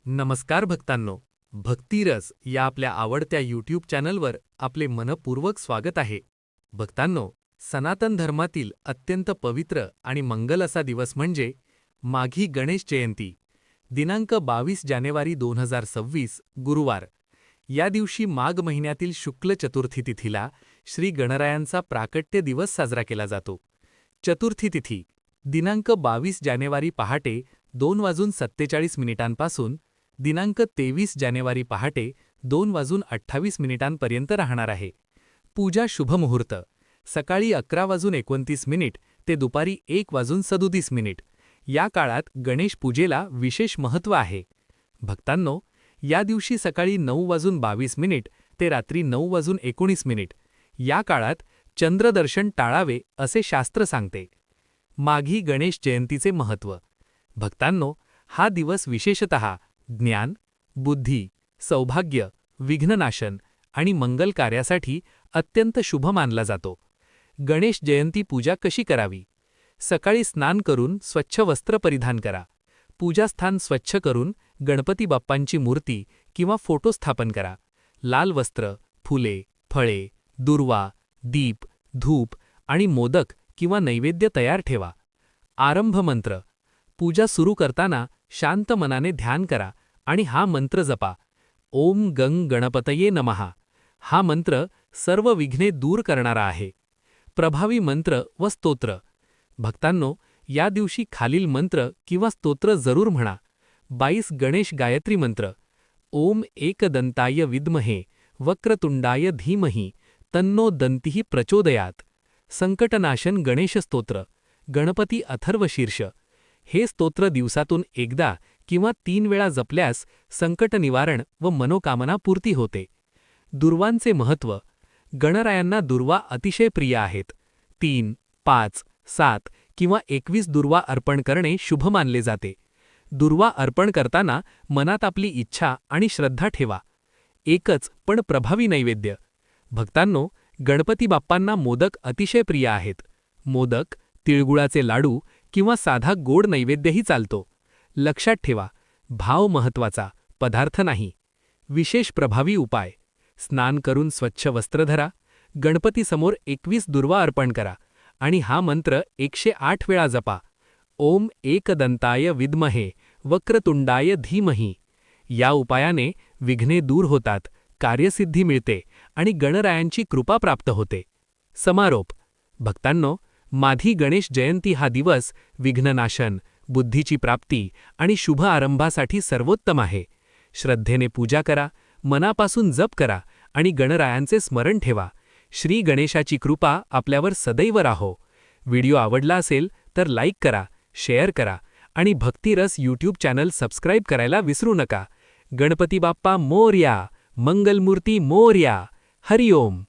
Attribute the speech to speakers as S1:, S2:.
S1: नमस्कार भक्तांनो, भक्तिरस या आपल्या आवडत्या यूट्यूब चॅनलवर आपले मनपूर्वक स्वागत आहे. भक्तांनो, सनातन धर्मातील अत्यंत पवित्र आणि मंगल असा दिवस म्हणजे माघी गणेश जयंती. दिनांक 22 जानेवारी 2026 गुरुवार. या दिवशी माघ महिन्यातील शुक्ल चतुर्थी तिथीला श्री गणरायांचा प्राकट्य दिवस साजरा केला जातो. चतुर्थी तिथी दिनांक 22 जानेवारी पहाटे 2:47 दिनांक 23 जानेवारी पहाटे 2:28 राहणार आहे. पूजा शुभमुहूर्त सकाळी 11:29 ते दुपारी 1:37. या काळात गणेश पूजेला विशेष महत्त्व आहे. भक्तांनो, या दिवशी सकाळी 9:22 ते रात्री 9:19 या काळात चंद्रदर्शन टाळावे असे शास्त्र सांगते. माघी गणेश जयंतीचे महत्त्व. भक्तांनो, हा दिवस विशेषतः ज्ञान, बुद्धी, सौभाग्य, विघ्ननाशन आणि मंगल कार्यासाठी अत्यंत शुभ मानला जातो. गणेश जयंती पूजा कशी करावी? सकाळी स्नान करून स्वच्छ वस्त्र परिधान करा. पूजास्थान स्वच्छ करून गणपती बाप्पांची मूर्ती किंवा फोटो स्थापन करा. लाल वस्त्र, फुले, फळे, दुर्वा, दीप, धूप आणि मोदक किंवा नैवेद्य तयार ठेवा. आरंभ मंत्र. पूजा सुरू करताना शांत मनाने ध्यान करा आणि हा मंत्र जपा. ओम गंग गणपतये नमः. हा मंत्र सर्व विघ्ने दूर करणारा आहे. प्रभावी मंत्र व स्तोत्र. भक्तांनो, या दिवशी खालील मंत्र किंवा स्तोत्र जरूर म्हणा. 22 गणेश गायत्री मंत्र. ओम एकदंताय विद्महे वक्रतुंडाय धीमहि तन्नो दंतिः प्रचोदयात. संकटनाशन गणेश स्तोत्र. गणपती अथर्वशीर्ष. हे स्तोत्र दिवसातून एकदा किंवा 3 वेळा जपल्यास संकट निवारण व मनोकामना पूर्ती होते. दुर्वांचे महत्त्व. गणरायांना दुर्वा अतिशय प्रिय आहेत. 3, 5, 7 किंवा 21 दुर्वा अर्पण करणे शुभ मानले जाते. दुर्वा अर्पण करताना मनात आपली इच्छा आणि श्रद्धा ठेवा. एकच पण प्रभावी नैवेद्य. भक्तांनो, गणपती बाप्पांना मोदक अतिशय प्रिय आहेत. मोदक, तिळगुळाचे लाडू किंवा साधा गोड नैवेद्यही चालतो. लक्षात ठेवा, भाव महत्त्वाचा, पदार्थ नाही. विशेष प्रभावी उपाय. स्नान करून स्वच्छ वस्त्र धरा. गणपतीसमोर 21 दुर्वा अर्पण करा आणि हा मंत्र 108 वेळा जपा. ओम एकदंताय विद्महे वक्रतुंडाय धीमहि. या उपायाने विघ्ने दूर होतात, कार्यसिद्धी मिळते आणि गणरायांची कृपा प्राप्त होते. समारोप. भक्तांनो, माघी गणेश जयंती हा दिवस विघ्ननाशन, बुद्धीची प्राप्ती आणि शुभ आरंभासाठी सर्वोत्तम आहे. श्रद्धेने पूजा करा, मनापासून जप करा आणि गणरायांचे स्मरण ठेवा. श्री गणेशाची कृपा आपल्यावर सदैव राहो. व्हिडिओ आवडला असेल तर लाईक करा, शेअर करा आणि भक्तिरस यूट्यूब चॅनल सबस्क्राईब करायला विसरू नका. गणपती बाप्पा मोरया, मंगलमूर्ती मोरया. हरिओम.